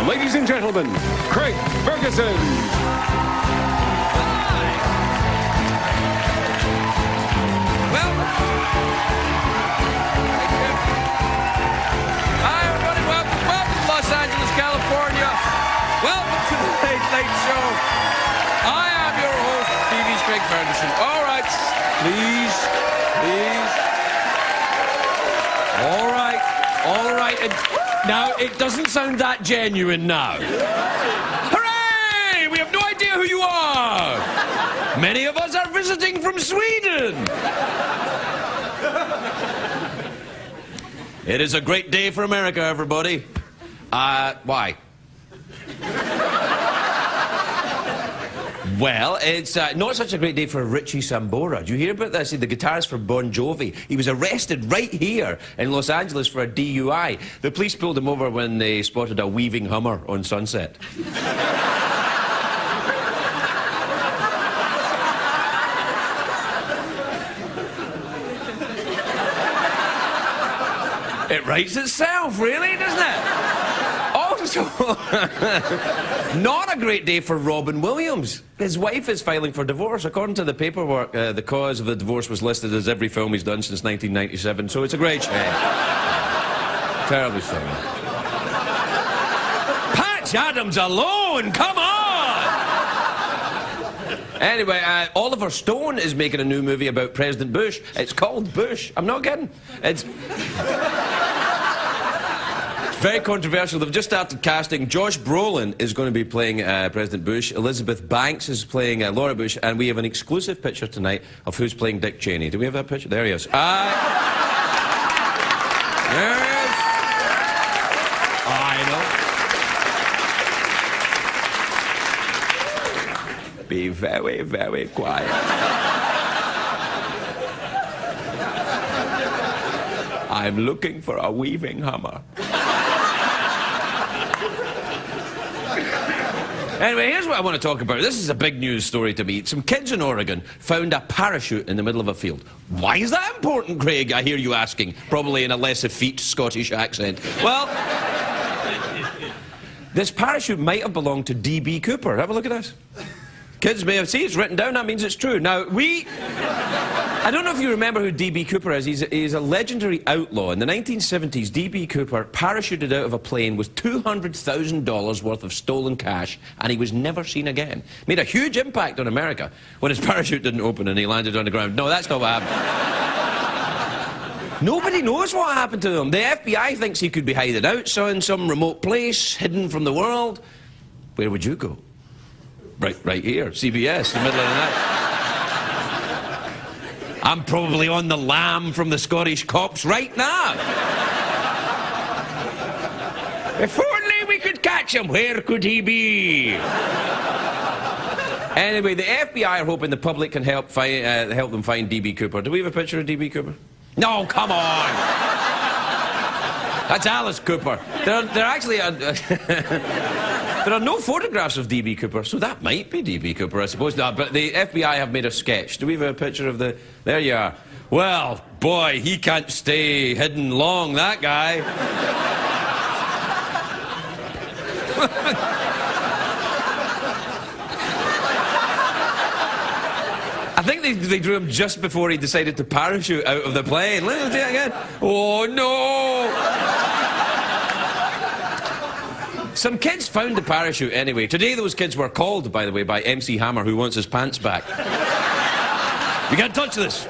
Ladies and gentlemen, Craig Ferguson. Well, hi everybody, welcome to Los Angeles, California. Welcome to the Late Late Show. I am your host, TV's Craig Ferguson. All right, please. All right. And now, it doesn't sound that genuine now. Hooray! We have no idea who you are. Many of us are visiting from Sweden. It is a great day for America, everybody. Why? Well, it's not such a great day for Richie Sambora. Do you hear about this? The guitarist for Bon Jovi. He was arrested right here in Los Angeles for a DUI. The police pulled him over when they spotted a weaving Hummer on Sunset. It writes itself, really, doesn't it? Also, not a great day for Robin Williams. His wife is filing for divorce. According to the paperwork, the cause of the divorce was listed as every film he's done since 1997, so it's a great shame. Terribly sorry. Patch Adams alone, come on! Anyway, Oliver Stone is making a new movie about President Bush. It's called Bush. I'm not kidding. It's very controversial. They've just started casting. Josh Brolin is going to be playing President Bush. Elizabeth Banks is playing Laura Bush. And we have an exclusive picture tonight of who's playing Dick Cheney. Do we have that picture? There he is. There he is. I know. Be very, very quiet. I'm looking for a weaving Hummer. Anyway, here's what I want to talk about. This is a big news story to me. Some kids in Oregon found a parachute in the middle of a field. Why is that important, Craig? I hear you asking, probably in a less effete Scottish accent. Well, this parachute might have belonged to D.B. Cooper. Have a look at this. Kids may have seen it's written down, that means it's true. Now, I don't know if you remember who D.B. Cooper is. He's a legendary outlaw. In the 1970s, D.B. Cooper parachuted out of a plane with $200,000 worth of stolen cash, and he was never seen again. Made a huge impact on America when his parachute didn't open and he landed on the ground. No, that's not what happened. Nobody knows what happened to him. The FBI thinks he could be hiding out, so in some remote place, hidden from the world. Where would you go? Right here, CBS, in the middle of the night. I'm probably on the lam from the Scottish cops right now. If only we could catch him, where could he be? Anyway, the FBI are hoping the public can help them find D.B. Cooper. Do we have a picture of D.B. Cooper? No, come on! That's Alice Cooper. They're actually... There are no photographs of D.B. Cooper, so that might be D.B. Cooper, I suppose. No, but the FBI have made a sketch. Do we have a picture of the... There you are. Well, boy, he can't stay hidden long, that guy. I think they drew him just before he decided to parachute out of the plane. Let's do it again. Oh, no! Some kids found the parachute anyway. Today those kids were called, by the way, by MC Hammer, who wants his pants back. You can't touch this.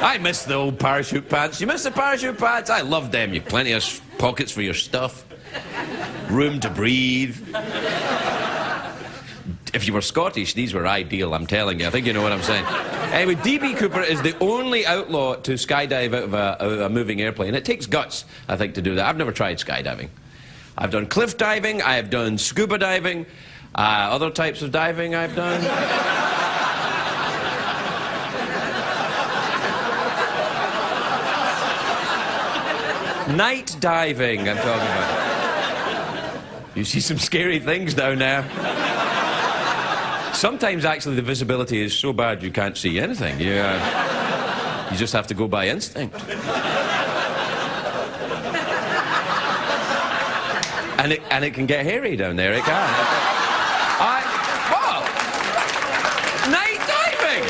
I miss the old parachute pants. You miss the parachute pants? I love them. You've plenty of pockets for your stuff. Room to breathe. If you were Scottish, these were ideal, I'm telling you. I think you know what I'm saying. Anyway, D.B. Cooper is the only outlaw to skydive out of a moving airplane. It takes guts, I think, to do that. I've never tried skydiving. I've done cliff diving, I've done scuba diving, other types of diving I've done. Night diving, I'm talking about. You see some scary things down there. Sometimes, actually, the visibility is so bad you can't see anything. You just have to go by instinct. And it can get hairy down there, it can. Well, night diving!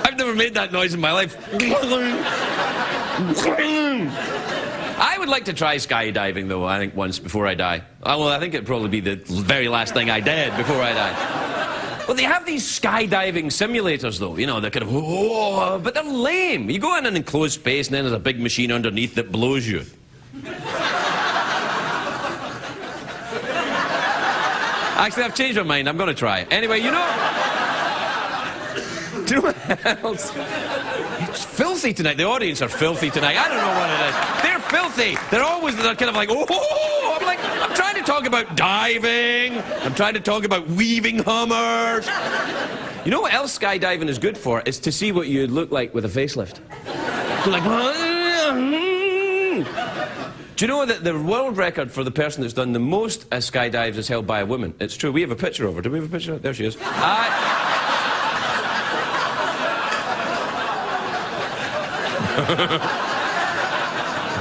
I've never made that noise in my life. I would like to try skydiving, though, I think, once before I die. Well, I think it'd probably be the very last thing I did before I die. Well, they have these skydiving simulators, though, you know, they're kind of, oh, but they're lame. You go in an enclosed space, and then there's a big machine underneath that blows you. Actually, I've changed my mind. I'm going to try it. Anyway, you know... Do you know what else? It's filthy tonight. The audience are filthy tonight. I don't know what it is. They're filthy. They're kind of like, oh, I'm trying to talk about diving. I'm trying to talk about weaving hummers. You know what else skydiving is good for? Is to see what you'd look like with a facelift. So like, do you know that the world record for the person that's done the most skydives is held by a woman? It's true. We have a picture of her. Do we have a picture? There she is.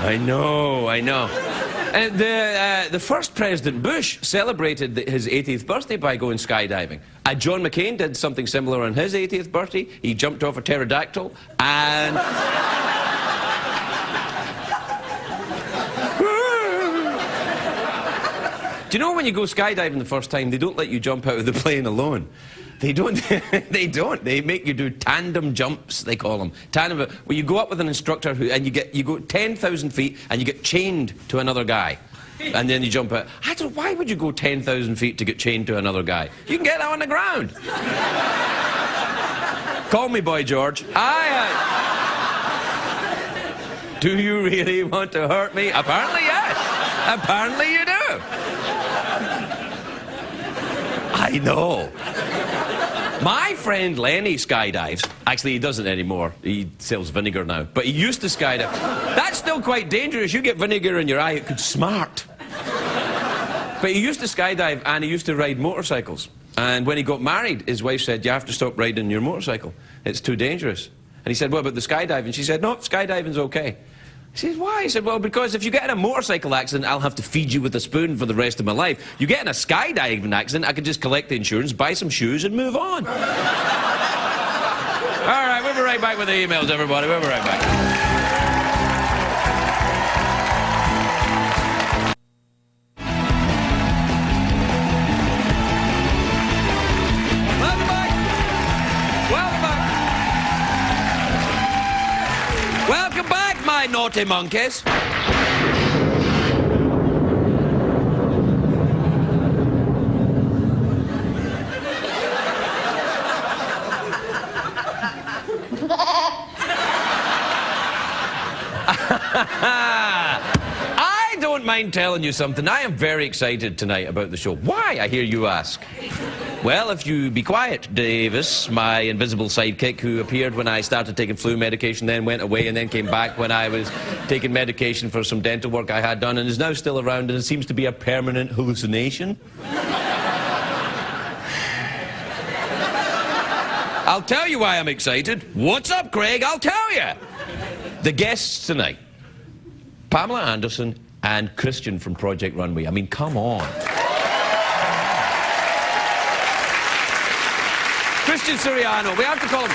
I know. And the first President Bush celebrated his 80th birthday by going skydiving. John McCain did something similar on his 80th birthday. He jumped off a pterodactyl and... Do you know when you go skydiving the first time, they don't let you jump out of the plane alone? They don't. They don't. They make you do tandem jumps, they call them. Tandem, where you go up with an instructor and you go 10,000 feet and you get chained to another guy. And then you jump out. Why would you go 10,000 feet to get chained to another guy? You can get that on the ground. Call me Boy George. Do you really want to hurt me? Apparently, yes. Apparently you do. I know. My friend Lenny skydives. Actually, he doesn't anymore. He sells vinegar now. But he used to skydive. That's still quite dangerous. You get vinegar in your eye, it could smart. But he used to skydive and he used to ride motorcycles. And when he got married, his wife said, you have to stop riding your motorcycle. It's too dangerous. And he said, what about the skydiving? She said, no, skydiving's okay. He said, why? He said, well, because if you get in a motorcycle accident, I'll have to feed you with a spoon for the rest of my life. You get in a skydiving accident, I could just collect the insurance, buy some shoes, and move on. All right, we'll be right back with the emails, everybody. We'll be right back. Welcome back, my naughty monkeys. I don't mind telling you something. I am very excited tonight about the show. Why, I hear you ask? Well, if you be quiet, Davis, my invisible sidekick who appeared when I started taking flu medication, then went away and then came back when I was taking medication for some dental work I had done and is now still around and it seems to be a permanent hallucination. I'll tell you why I'm excited. What's up, Craig? I'll tell you. The guests tonight, Pamela Anderson and Christian from Project Runway. I mean, come on. Christian Siriano. We have to call him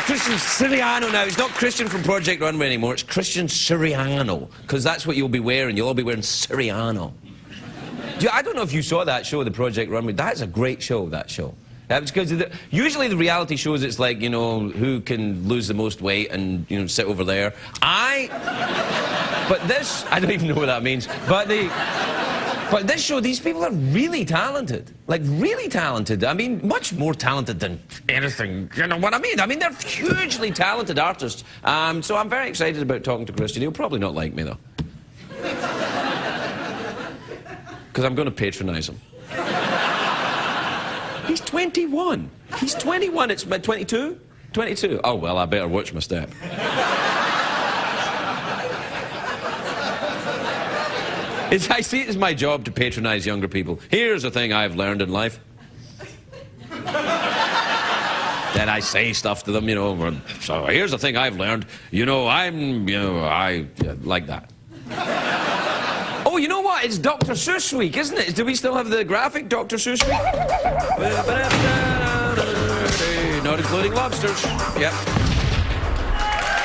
Christian Siriano now. It's not Christian from Project Runway anymore. It's Christian Siriano, because that's what you'll be wearing. You'll all be wearing Siriano. I don't know if you saw that show, the Project Runway. That's a great show, that show. Because usually the reality shows, it's like, you know, who can lose the most weight and, you know, sit over there. But this, I don't even know what that means. But this show, these people are really talented. Like, really talented. I mean, much more talented than anything. You know what I mean? I mean, they're hugely talented artists. So I'm very excited about talking to Christian. He'll probably not like me, though. Because I'm going to patronize him. He's 21. He's 21. It's 22? 22. Oh, well, I better watch my step. I see it as my job to patronize younger people. Here's the thing I've learned in life. Then I say stuff to them, you know. So here's the thing I've learned. You know, I like that. Oh, you know what? It's Dr. Seuss week, isn't it? Do we still have the graphic Dr. Seuss week? Not including lobsters. Yep.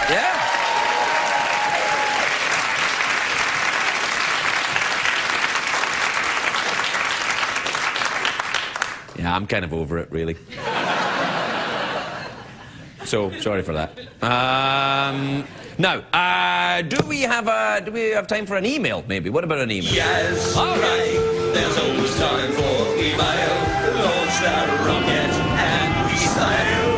Yeah. Yeah, I'm kind of over it, really. So, sorry for that. Now, do we have time for an email, maybe? What about an email? Yes, all right. There's always time for email. Launch that rocket and we sail.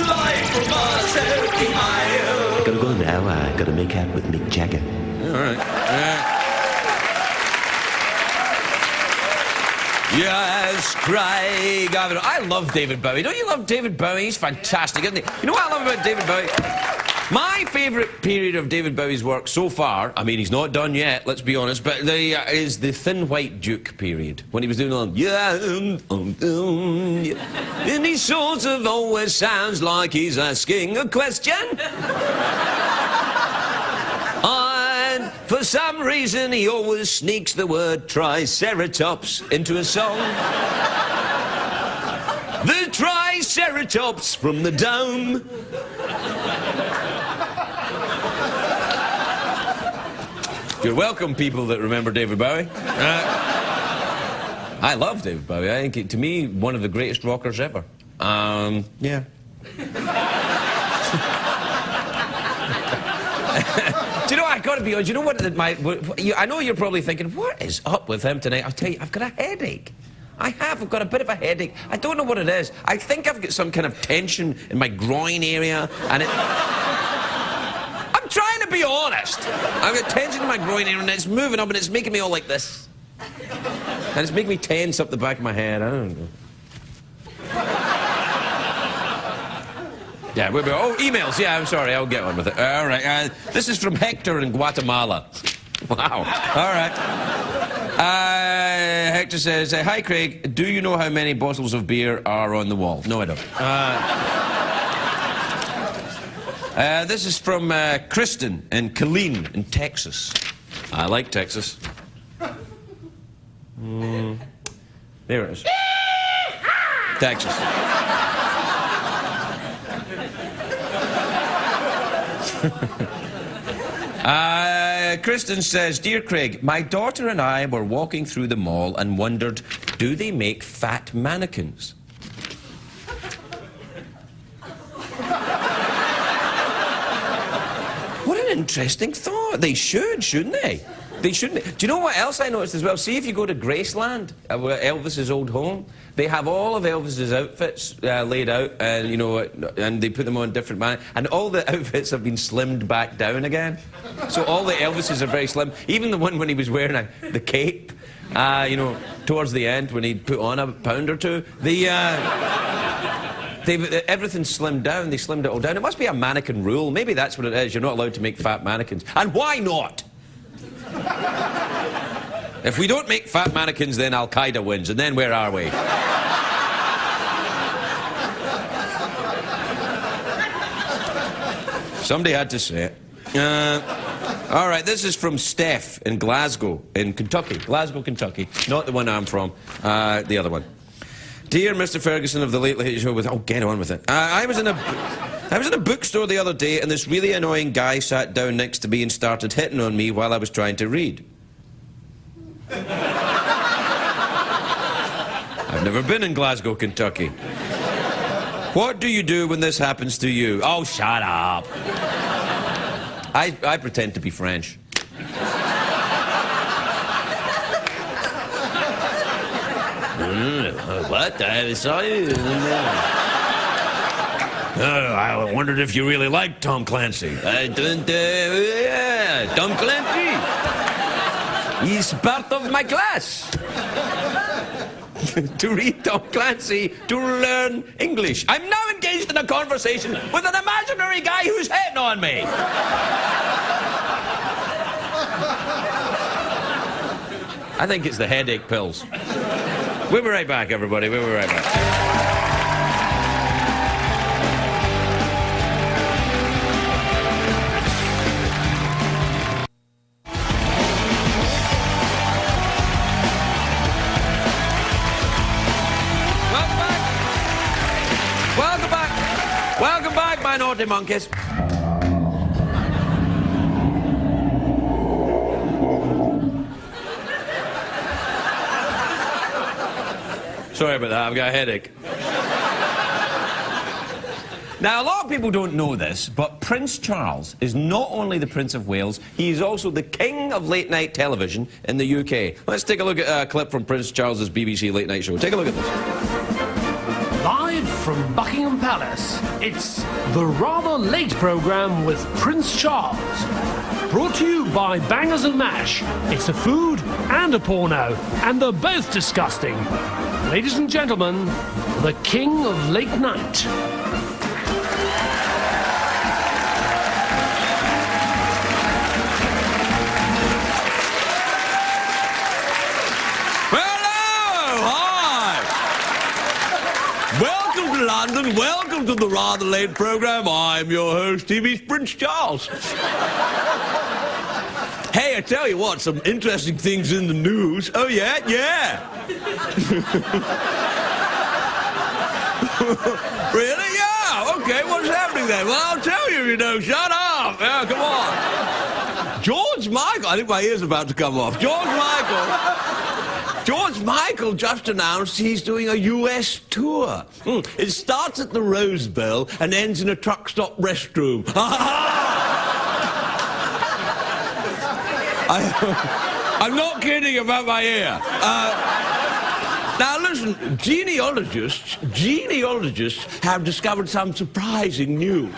Live from Mars, email. Gotta go now. I gotta make out with Mick Jagger. All right. Yes, Craig. I love David Bowie. Don't you love David Bowie? He's fantastic, isn't he? You know what I love about David Bowie? My favourite period of David Bowie's work so far, I mean, he's not done yet, let's be honest, but is the Thin White Duke period. When he was doing all, and he sort of always sounds like he's asking a question. And for some reason, he always sneaks the word Triceratops into a song. The Triceratops from the dome. You're welcome, people that remember David Bowie. I love David Bowie. I think, to me, one of the greatest rockers ever. Yeah. Do you know, I gotta be honest, you know what, I know you're probably thinking, what is up with him tonight? I'll tell you, I've got a headache. I've got a bit of a headache. I don't know what it is. I think I've got some kind of tension in my groin area, and I'm trying to be honest. I've got tension in my groin area, and it's moving up, and it's making me all like this. And it's making me tense up the back of my head. I don't know. Yeah, oh, emails. Yeah, I'm sorry. I'll get on with it. All right. This is from Hector in Guatemala. Wow. All right. Hector says, hi, Craig. Do you know how many bottles of beer are on the wall? No, I don't. This is from Kristen in Killeen in Texas. I like Texas. There it is. Texas. Kristen says, Dear Craig, my daughter and I were walking through the mall and wondered, do they make fat mannequins? What an interesting thought. They should, shouldn't they? They shouldn't. Do you know what else I noticed as well? See, if you go to Graceland, Elvis's old home, they have all of Elvis's outfits laid out, and you know, and they put them on different man, and all the outfits have been slimmed back down again. So all the Elvises are very slim. Even the one when he was wearing the cape, you know, towards the end when he put on a pound or two, everything's slimmed down. They slimmed it all down. It must be a mannequin rule. Maybe that's what it is. You're not allowed to make fat mannequins. And why not? If we don't make fat mannequins, then Al-Qaeda wins, and then where are we? Somebody had to say it. All right, this is from Steph in Glasgow, in Kentucky. Glasgow, Kentucky. Not the one I'm from, the other one. Dear Mr. Ferguson of the Late Late Show with... Oh, get on with it. I was in a bookstore the other day, and this really annoying guy sat down next to me and started hitting on me while I was trying to read. I've never been in Glasgow, Kentucky. What do you do when this happens to you? Oh, shut up. I pretend to be French. What? I saw you. I wondered if you really liked Tom Clancy. I don't, yeah, Tom Clancy. He's part of my class. To read Tom Clancy, to learn English. I'm now engaged in a conversation with an imaginary guy who's hitting on me. I think it's the headache pills. We'll be right back, everybody. We'll be right back. Welcome back, my naughty monkeys. Sorry about that, I've got a headache. Now, a lot of people don't know this, but Prince Charles is not only the Prince of Wales, he is also the king of late-night television in the UK. Let's take a look at a clip from Prince Charles's BBC late-night show. Take a look at this. Live from Buckingham Palace, it's the Rather Late programme with Prince Charles. Brought to you by Bangers and Mash. It's a food and a porno, and they're both disgusting. Ladies and gentlemen, the king of late night. Welcome to London, welcome to the Rather Late programme. I'm your host, TV's Prince Charles. Hey, I tell you what, some interesting things in the news. Oh, yeah? Yeah. Really? Yeah. Okay, what's happening then? Well, I'll tell you, you know. Shut up. Yeah, come on. George Michael. I think my ear's about to come off. George Michael just announced he's doing a US tour. It starts at the Rose Bowl and ends in a truck stop restroom. I'm not kidding about my ear. Now listen, genealogists have discovered some surprising news.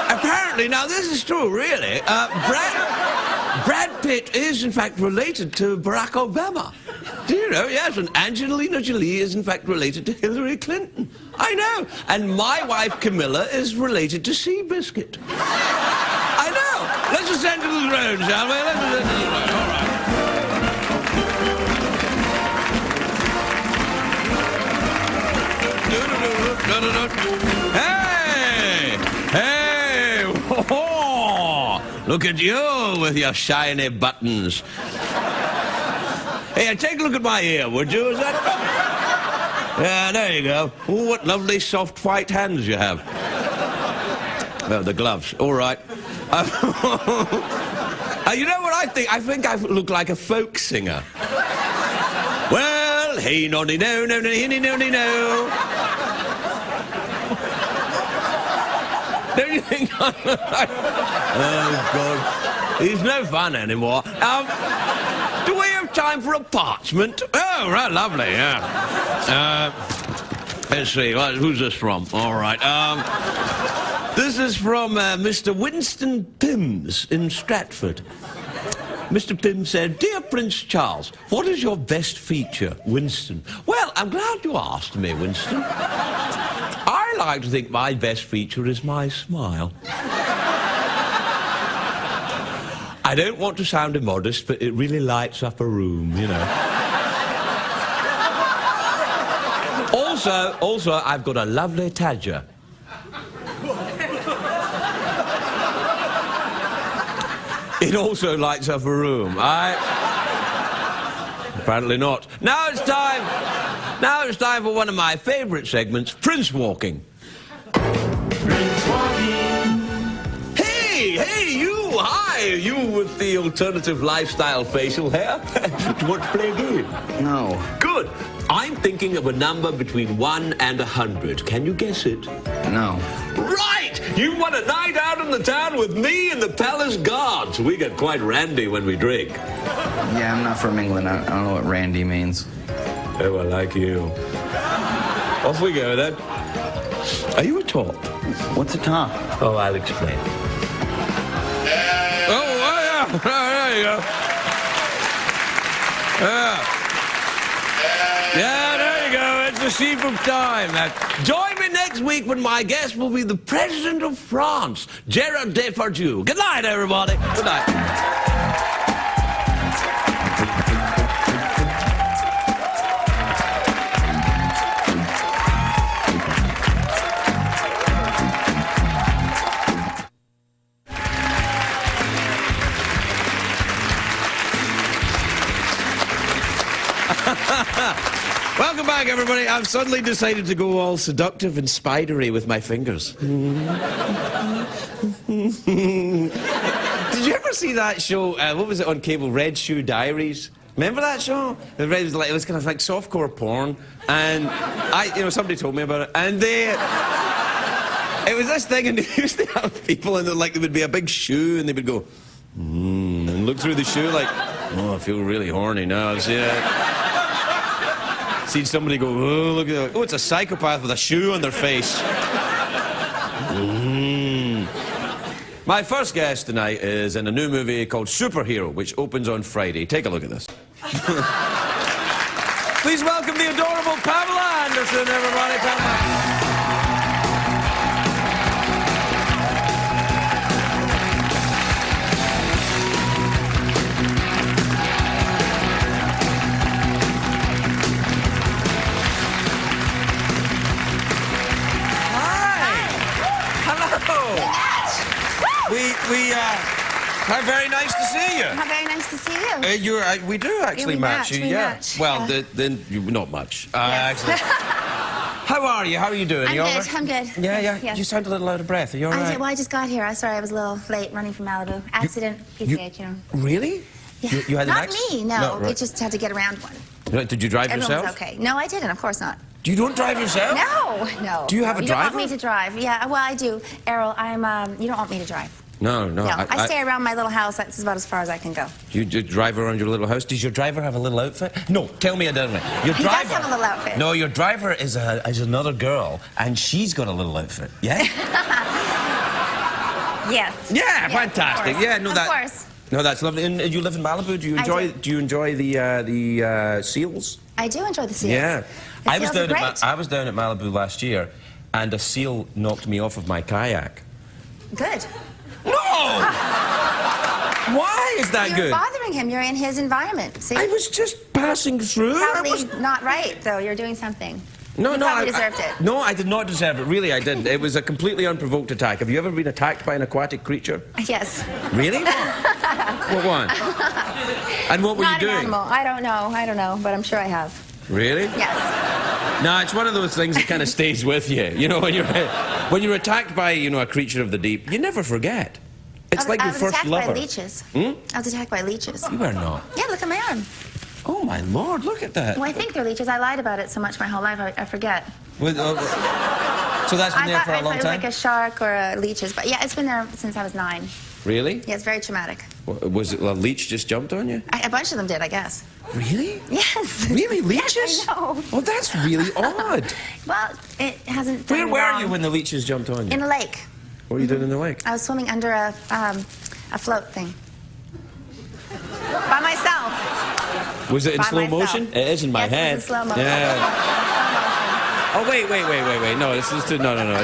Apparently, now this is true, really. Brad Pitt is, in fact, related to Barack Obama. Do you know? Yes, and Angelina Jolie is, in fact, related to Hillary Clinton. I know. And my wife, Camilla, is related to Seabiscuit. I know. Let's ascend to the throne, shall we? Let's ascend to the throne. All right. Hey! Hey! Whoa! Look at you with your shiny buttons. Hey, take a look at my ear, would you? Is that... Yeah, there you go. Oh, what lovely soft white hands you have. Well, the gloves. All right. You know what I think? I think I look like a folk singer. Well, hey, noddy no, no, no, hinny, noddy no. Don't you think I look like... Oh, God. He's no fun anymore. Do we have time for a parchment? Oh, right, lovely, yeah. Let's see, who's this from? All right, this is from Mr. Winston Pims in Stratford. Mr. Pym said, "Dear Prince Charles, what is your best feature, Winston?" Well, I'm glad you asked me, Winston. I like to think my best feature is my smile. I don't want to sound immodest, but it really lights up a room, you know. Also, I've got a lovely tadger. It also lights up a room. Apparently not. Now it's time for one of my favourite segments, Prince Walking. Prince Walking. Hey, you! Hi, you with the alternative lifestyle facial hair. Do you want to play a game? No. Good. I'm thinking of a number between 1 and 100. Can you guess it? No. Right! You want a night out in the town with me and the palace guards. We get quite randy when we drink. Yeah, I'm not from England. I don't know what randy means. Oh, I like you. Off we go, then. Are you a top? What's a top? Oh, I'll explain. Oh, yeah. There you go. Yeah, there you go. It's the sheep of time. Join me next week when my guest will be the President of France, Gerard Depardieu. Good night, everybody. Good night. Welcome back, everybody. I've suddenly decided to go all seductive and spidery with my fingers. Did you ever see that show? What was it on cable? Red Shoe Diaries. Remember that show? It was kind of like softcore porn, and somebody told me about it, and it was this thing, and they used to have people, and there would be a big shoe, and they would go, and look through the shoe like, oh, I feel really horny now. I've seen it. Seen somebody go, oh, look at that. Oh, it's a psychopath with a shoe on their face. My first guest tonight is in a new movie called Superhero, which opens on Friday. Take a look at this. Please welcome the adorable Pamela Anderson, everybody. Pamela. How very nice to see you. How very nice to see you. We do actually match you, yeah. Match. Well, then not much. Actually. How are you? How are you doing? I'm you good. all right? I'm good. Yeah. Yes. You sound a little out of breath. Are you all right? Well, I just got here. Sorry, I was a little late running from Malibu. Accident, PCH, you know. Really? Yeah. You had an Not accident? me, no. Right. It just had to get around one. Right, did you drive Everyone yourself? was okay. No, I didn't. Of course not. You don't drive yourself? No. Do you have a You driver? don't want me to drive. Yeah, well, I do. Errol, you don't want me to drive. No. I stay around my little house. That's about as far as I can go. You drive around your little house. Does your driver have a little outfit? No, tell me it doesn't. He does have a little outfit. No, your driver is another girl, and she's got a little outfit. Yeah? Yes. Yeah, fantastic. Yeah, Of course. No, that's lovely. And you live in Malibu. Do you enjoy? Do you enjoy the seals? I do enjoy the seals. Yeah. The seals are great. I was down at Malibu last year, and a seal knocked me off of my kayak. Good. No! Why is that You're good? bothering him. You're in his environment. See? I was just passing through. Probably not right, though. You're doing something. No, you probably deserved it. No, I did not deserve it. Really, I didn't. It was a completely unprovoked attack. Have you ever been attacked by an aquatic creature? Yes. Really? What one? And what were you doing? Not an animal. I don't know, but I'm sure I have. Really? Yes. No, it's one of those things that kind of stays with you. You know, when you're attacked by, a creature of the deep, you never forget. It's like your first lover. I was attacked by leeches. I was attacked by leeches. You were not. Yeah, look at my arm. Oh, my Lord, look at that. Well, I think they're leeches. I lied about it so much my whole life, I forget. So that's been there for a long I thought it was time? like a shark or a leeches, but yeah, it's been there since I was 9. Really? Yeah, it's very traumatic. Was it a leech just jumped on you? A bunch of them did, I guess. Really? Yes. Really? Leeches? Yes, I know. Oh, that's really odd. Well, it hasn't done Where me were wrong. you when the leeches jumped on you? In a lake. What were you doing in the lake? I was swimming under a float thing. By myself. Was it in By slow myself. motion? It is in my Yes, head. it was in slow motion. Yeah. Oh, wait. No, it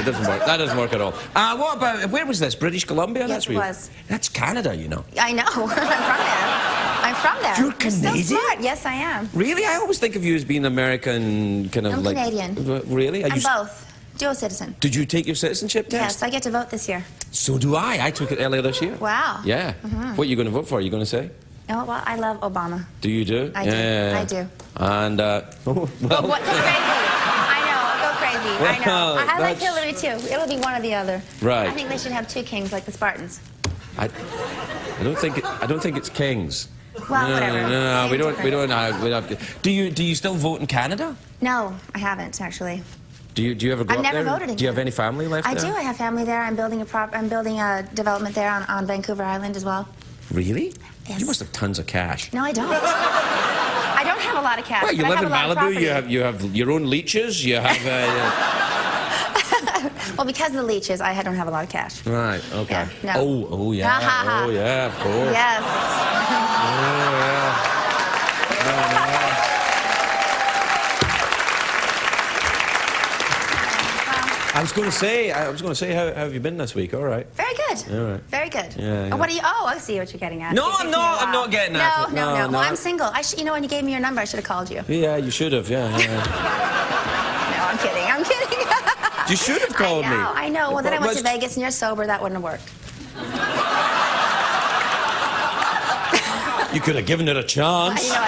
doesn't work. That doesn't work at all. What about, where was this? British Columbia? Yes, it was. That's Canada, you know. I know. I'm from there. You're Canadian? So smart. Yes, I am. Really? I always think of you as being American, kind of I'm like... Canadian. Really? I'm both. Dual citizen. Did you take your citizenship test? Yes, I get to vote this year. So do I. I took it earlier this year. Wow. Yeah. What are you going to vote for? Are you going to say? Oh, well, I love Obama. Do you do? I do. Yeah. I do. And, Go crazy. I know. I'll go crazy. I know. Well, I like that's- Hillary, too. It'll be one or the other. Right. I think they should have 2 kings like the Spartans. I don't think it's kings. Well, whatever. No, Same we don't. difference. Do you still vote in Canada? No, I haven't, actually. Do you ever go I've up never there? voted in Do you have Canada. any family left I there? do. I have family there. I'm building a development there on Vancouver Island as well. Really? Yes. You must have tons of cash. No, I don't. I don't have a lot of cash. Well, you but I live have in a lot of Malibu. property. You have your own leeches. You have. Well, because of the leeches, I don't have a lot of cash. Right. Okay. Yeah, no. Oh yeah. Ha, ha, ha. Oh yeah. Of course. Yes. I was going to say, how have you been this week? All right. Very good. All right. Very good. Yeah, yeah. What are you? Oh, I see what you're getting at. No, It takes I'm me a not. I'm while. not getting at it. No. No. Well, I'm single. You know, when you gave me your number, I should have called you. Yeah, you should have. Yeah. No, I'm kidding. I'm kidding. You should have called me. I know. Well, then I went to Let's- Vegas and you're sober. That wouldn't have worked. You could have given it a chance. You know,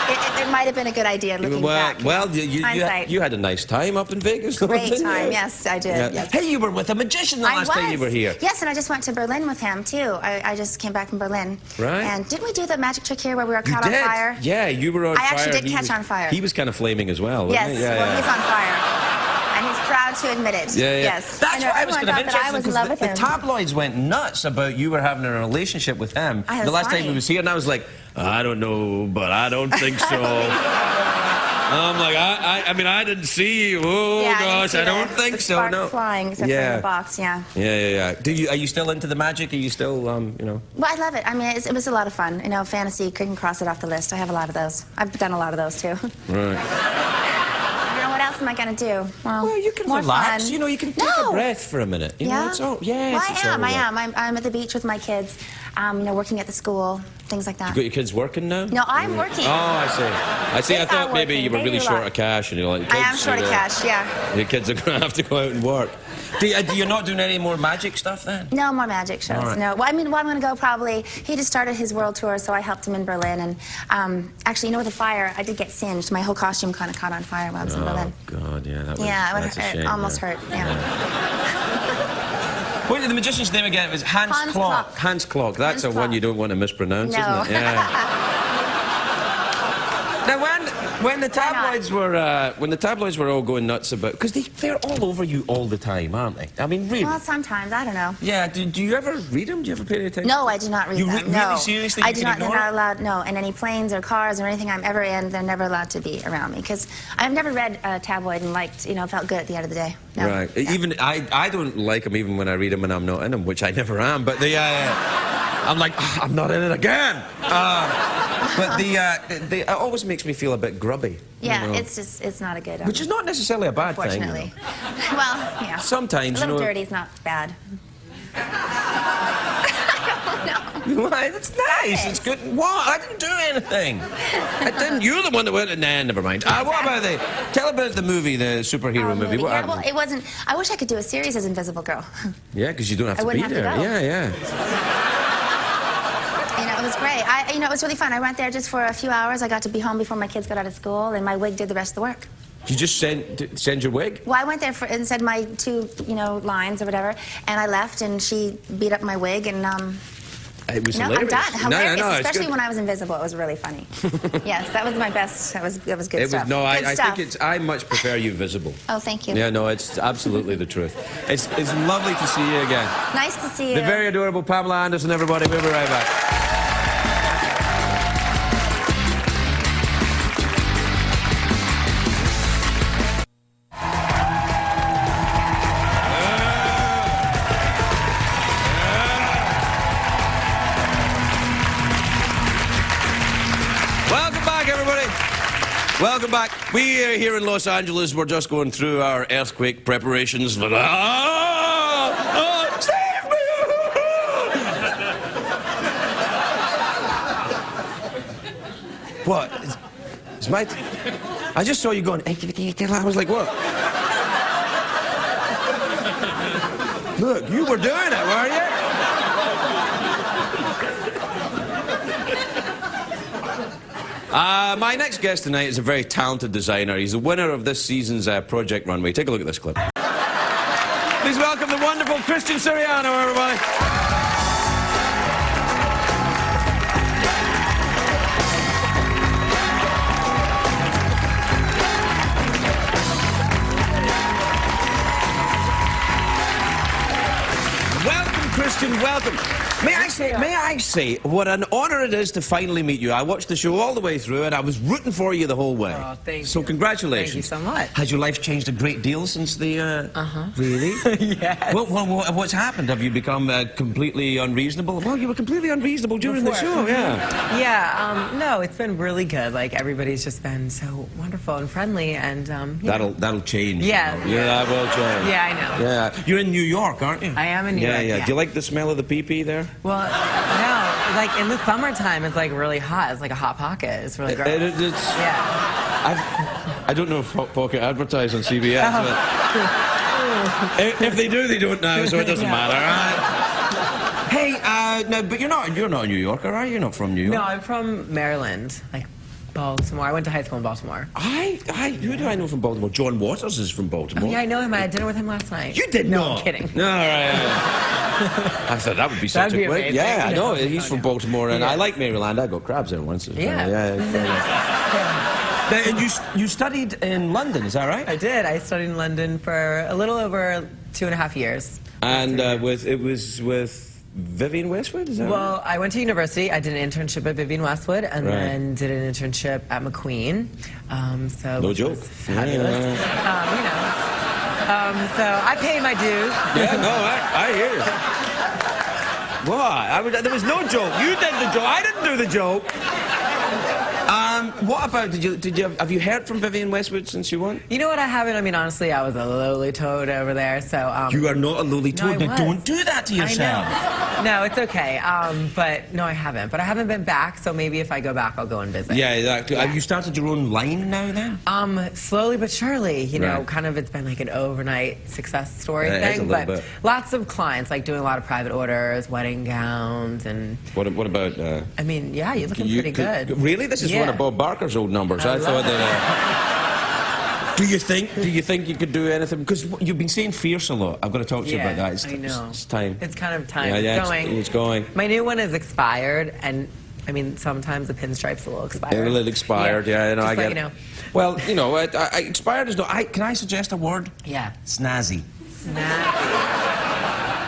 it might have been a good idea looking back. Well, Hindsight. you had a nice time up in Vegas. Great didn't time, you? yes, I did. Yeah. Yes. Hey, you were with a magician the last time you were here. Yes, and I just went to Berlin with him, too. I just came back from Berlin. Right. And didn't we do the magic trick here where we were You caught did. on fire? Yeah, you were on fire. I actually did and catch on fire. He was kind of flaming as well, wasn't Yes, he? Yeah, well, yeah. he's on fire. And he's proud to admit it. Yeah, yeah. Yes. That's what I was everyone kind of thought that I interested was in because love with the him. tabloids went nuts about you were having a relationship with him. That's The last time funny. he was here, and I was like, I don't know, but I don't think so. I'm like, I mean, I didn't see you. Oh, Yeah, gosh, I don't think so. Sparks No. flying, except for in the box, yeah. Yeah. Are you still into the magic? Are you still, you know? Well, I love it. I mean, it was a lot of fun. You know, fantasy, couldn't cross it off the list. I have a lot of those. I've done a lot of those, too. Right. You know, what else am I going to do? Well, you can more relax. Fun. You know, you can take a breath for a minute. You know, it's all, yes, well, it's all I right. am. I'm at the beach with my kids, you know, working at the school, things like that. You got your kids working now? No, I'm working. Oh, I see. I see. I Kids thought are maybe working. you were They really do a short lot. of cash, and you're like, I am short of cash, yeah. Your kids are going to have to go out and work. Do you not doing any more magic stuff then? No more magic shows. All right. No. Well, I mean, I'm going to go probably. He just started his world tour, so I helped him in Berlin. And actually, you know, with the fire, I did get singed. My whole costume kind of caught on fire while I was in Berlin. Oh God, yeah, that was. Yeah, that's a shame, it almost yeah. hurt. Yeah. Wait, the magician's name again? It was Hans Hans Klok. Klok. Hans Klok. That's Hans a one Klok. you don't want to mispronounce, No. isn't it? Yeah. Now, when the tabloids were all going nuts about, because they're all over you all the time, aren't they? I mean, really. Well, sometimes I don't know. Yeah. Do you ever read them? Do you ever pay any attention? No, I do not read You them. really No, seriously? I You do can not. They're ignore not it? allowed. No, in any planes or cars or anything I'm ever in, they're never allowed to be around me because I've never read a tabloid and liked, you know, felt good at the end of the day. No. Right. Yeah. Even I don't like them even when I read them and I'm not in them, which I never am. But I'm like, I'm not in it again. But it always makes me feel a bit grubby. Yeah, you know. it's not a good. Which is not necessarily a bad thing. Unfortunately. Well, yeah. Sometimes, a little you know. dirty is not bad. Why? That's nice. It's good. What? I didn't do anything. I didn't. You're the one that went. Nah, never mind. What about tell about the movie, the superhero movie. What Yeah, happened? well, it wasn't. I wish I could do a series as Invisible Girl. Yeah, because you don't have I to be wouldn't have there. to go. Yeah. You know, it was great. You know, it was really fun. I went there just for a few hours. I got to be home before my kids got out of school, and my wig did the rest of the work. You just send your wig? Well, I went there and said my 2, you know, lines or whatever, and I left, and she beat up my wig, and It was no, hilarious. I'm done. Hilarious, No, it's especially good. when I was invisible. It was really funny. Yes, that was my best. That was good It stuff. was, no, Good I stuff. think I much prefer you visible. Oh, thank you. Yeah, no, it's absolutely the truth. It's lovely to see you again. Nice to see you. The very adorable Pamela Anderson, everybody. We'll be right back. Welcome back, everybody. Welcome back. We are here in Los Angeles. We're just going through our earthquake preparations for the... save me! What? It's my... I just saw you going... I was like, what? Look, you were doing it, were you? My next guest tonight is a very talented designer. He's the winner of this season's Project Runway. Take a look at this clip. Please welcome the wonderful Christian Siriano, everybody. Welcome, Christian, welcome. May I say what an honor it is to finally meet you. I watched the show all the way through and I was rooting for you the whole way. Oh, thank you. So congratulations. Thank you so much. Has your life changed a great deal since the... Really? Yes. What's happened? Have you become completely unreasonable? Well, you were completely unreasonable during the show, yeah. Yeah, no, it's been really good. Like, everybody's just been so wonderful and friendly, and, That'll change. Yeah. You know. Yeah, that will change. Yeah, I know. Yeah. You're in New York, aren't you? I am in New York, Yeah. yeah. Do you like the smell of the pee-pee there? Well, no, like, in the summertime, it's, like, really hot. It's like a hot pocket. It's really gross. It's... Yeah. I don't know if Hot Pocket advertise on CBS, but if they do, they don't know, so it doesn't matter. Right? Hey, no, but you're not a New Yorker, are you? You're not from New York. No, I'm from Maryland. Like, Baltimore. I went to high school in Baltimore. Who do I know from Baltimore? John Waters is from Baltimore. Oh, yeah, I know him. I had dinner with him last night. You did No, not? I'm kidding. No, all right. I thought that would be such That'd be a quick. amazing. Yeah, I know. No, He's from no. Baltimore, and I Yes. like Maryland. I got crabs there once. Yeah. Now, and you studied in London, is that right? I did. I studied in London for a little over 2.5 years. And it was with Vivienne Westwood, is that right? Well, I went to university. I did an internship at Vivienne Westwood, and Right. then did an internship at McQueen. No Which joke. was fabulous. So I paid my dues. Yeah, no, I hear you. What? There was no joke. You did the joke. I didn't do the joke. What about, have you heard from Vivienne Westwood since you won? You know what? I haven't. I mean, honestly, I was a lowly toad over there. So You are not a lowly No, I toad. Now, was. don't do that to yourself. I know. No, it's okay. But no, I haven't. But I haven't been back. So maybe if I go back, I'll go and visit. Yeah, exactly. Have you started your own line now then? Slowly but surely, you know, Right. kind of it's been like an overnight success story Yeah, it is a thing. little But bit. lots of clients, like doing a lot of private orders, wedding gowns, and What about... I mean, yeah, you're looking pretty good. Really? This is Yeah. one of Bob Barker's old numbers. I thought that... Do you think you could do anything? Because you've been saying fierce a lot. I've got to talk to you about that. I know. It's time. It's kind of time. Yeah, It's going. It's going. My new one is expired, and I mean, sometimes the pinstripe's a little expired. A little expired, yeah, I know, Just I let get you it. know. Well, you know, expired is not... Can I suggest a word? Yeah. Snazzy. Snazzy.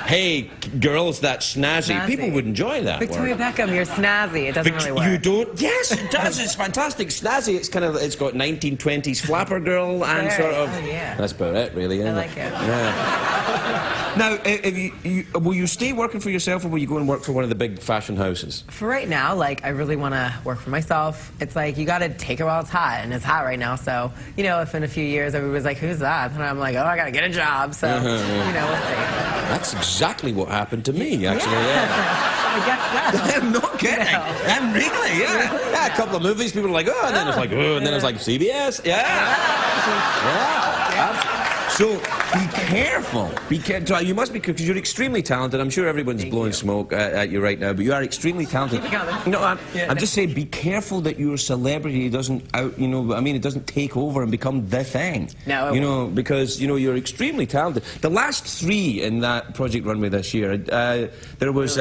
Hey, girls, that's snazzy. Snazzy. People would enjoy that Victoria word. Beckham, you're snazzy. It doesn't really work. You don't? Yes, it does. It's fantastic. Snazzy. It's got 1920s flapper girl and Very. sort of. Oh, yeah. That's about it, really. Isn't like it. Yeah. Now, will you stay working for yourself, or will you go and work for one of the big fashion houses? For right now, like, I really want to work for myself. It's like, you got to take it while it's hot, and it's hot right now. So, you know, if in a few years everybody's like, who's that? And I'm like, oh, I got to get a job. So, you know, we'll see. That's exactly what happened to me, actually. Yeah. I guess so. I'm not kidding. No. I'm really, yeah. A couple of movies, people are like, oh, and then it's like, oh, and then it's like CBS. Yeah. So be careful. Be careful. You must be, because you're extremely talented. I'm sure everyone's blowing smoke at you right now, but you are extremely talented. Keep it coming. No, I'm just saying, be careful that your celebrity doesn't it doesn't take over and become the thing. No, it you know, because you're extremely talented. The last 3 in that Project Runway this year, there was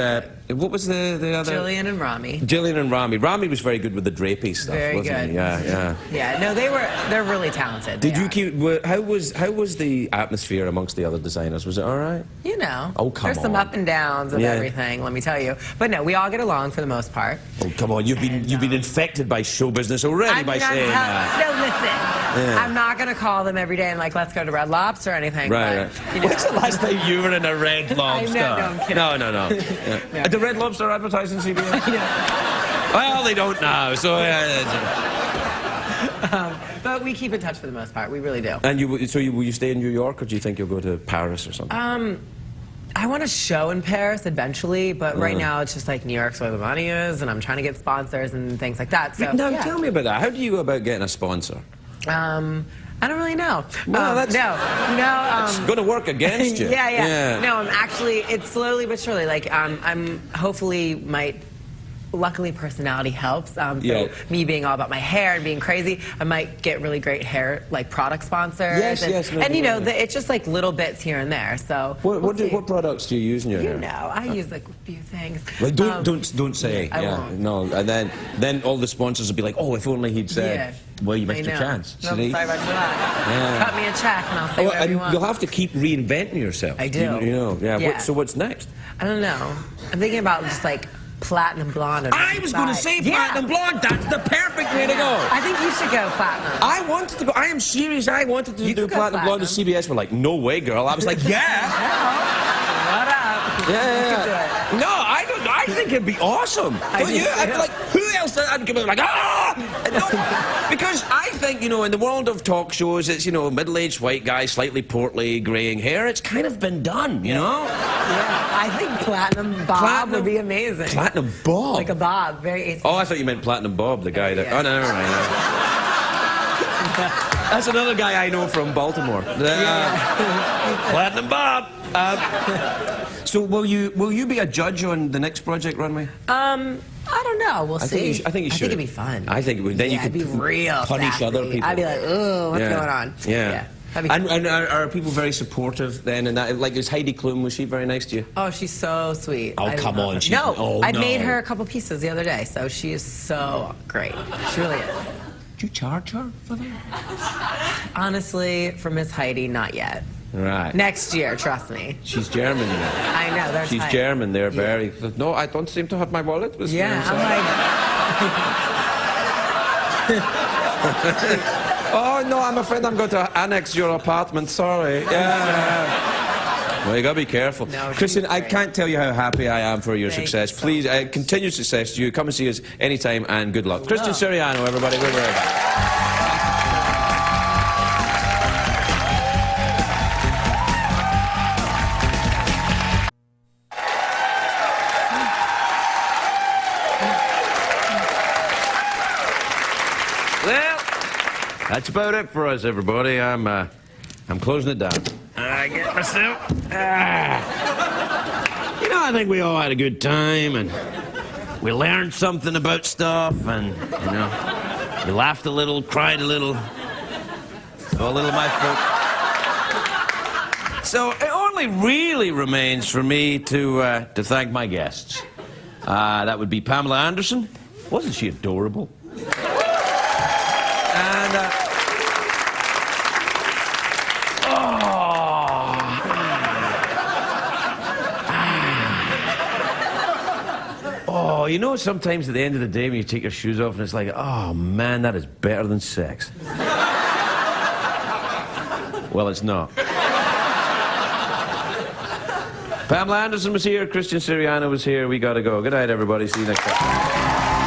what was the other? Jillian and Rami. Jillian and Rami. Rami was very good with the drapey stuff, Very wasn't good. he? Yeah. Yeah, no, they're really talented. Did They you are. keep? How was the atmosphere amongst the other designers? Was it all right? You know. Oh, come There's some on. up and downs of Yeah. everything, let me tell you. But no, we all get along for the most part. Oh, come on! You've been infected by show business already by saying that. No, listen. I'm not going to call them every day and like, let's go to Red Lobster or anything. Right. but, you know. When's the last time you were in a Red Lobster? no, I'm kidding. No. Yeah. The Red Lobster advertising CBS? Yeah. Well, they don't now, so. But we keep in touch for the most part. We really do. And will you stay in New York, or do you think you'll go to Paris or something? I want a show in Paris eventually, but right now it's just like New York's where the money is, and I'm trying to get sponsors and things like that. So Now, yeah. tell me about that. How do you go about getting a sponsor? I don't really know. Well, that's- no. It's going to work against you. Yeah. No, I'm actually. It's slowly but surely. Like I'm hopefully might. Luckily, personality helps. So Yeah. me being all about my hair and being crazy, I might get really great hair, like product sponsors. Yes, and, yes, no, and you no, know, no. it's just like little bits here and there. So we'll see. What products do you use in your hair? You know, I use like a few things. Well, don't say. I Yeah, won't. no. And then all the sponsors will be like, oh, if only he'd said. Yeah. Well, you I missed your know. chance. No, See? sorry about that. Yeah. Cut me a check and I'll say Oh, whatever and you want. you'll have to keep reinventing yourself. I do. You know, yeah. Yeah. So what's next? I don't know. I'm thinking about just like platinum blonde. on I the was going to side. say Yeah. platinum blonde. That's the perfect way to go. I think you should go platinum. I wanted to go. I am serious. I wanted to You do could go platinum blonde at platinum. CBS. We're like, no way, girl. I was like, yeah. What up? Yeah. You could do it. No, I don't. I think it'd be awesome. Don't do you? too. I'd be like, who else? I'd give it like, no, because I think in the world of talk shows, it's middle-aged white guy, slightly portly, graying hair. It's kind of been done, Yeah, I think platinum Bob Platinum- would be amazing. Platinum Bob. Like a Bob, very. Oh, I thought you meant Platinum Bob, the guy that. Yeah. Oh, no, never mind. That's another guy I know from Baltimore. Platinum Bob. So will you be a judge on the next project, Runway? I don't know. We'll see. I think you should. it'd be fun. I think it would. Then you could be real punish sassy. other people. I'd be like, ooh, what's going on? Yeah. That'd be fun. And are people very supportive then? And that, like, is Heidi Klum, was she very nice to you? Oh, she's so sweet. Oh, I come love on, her. she's- No, oh, I no. made her a couple pieces the other day, so she is so great. She really is. Did you charge her for that? Honestly, for Miss Heidi, not yet. Right. Next year, trust me. She's German, you know. I know, they're She's tight. German, they're very... No, I don't seem to have my wallet with me. Yeah, Oh, no, I'm afraid I'm going to annex your apartment, sorry. Yeah. Well, you gotta be careful. No, she's Christian, I great. can't tell you how happy I am for your Thank success. you so Please, much. continued success to you. Come and see us anytime, and good luck. Christian Siriano, everybody. We're right back. Well, that's about it for us, everybody. I'm closing it down. I get myself. You know, I think we all had a good time, and we learned something about stuff, and you know, we laughed a little, cried a little, saw a little of my folk. So it only really remains for me to thank my guests. That would be Pamela Anderson. Wasn't she adorable? And, oh, you know, sometimes at the end of the day when you take your shoes off and it's like, oh man, that is better than sex. Well, it's not. Pamela Anderson was here, Christian Siriano was here. We gotta go. Good night, everybody. See you next time.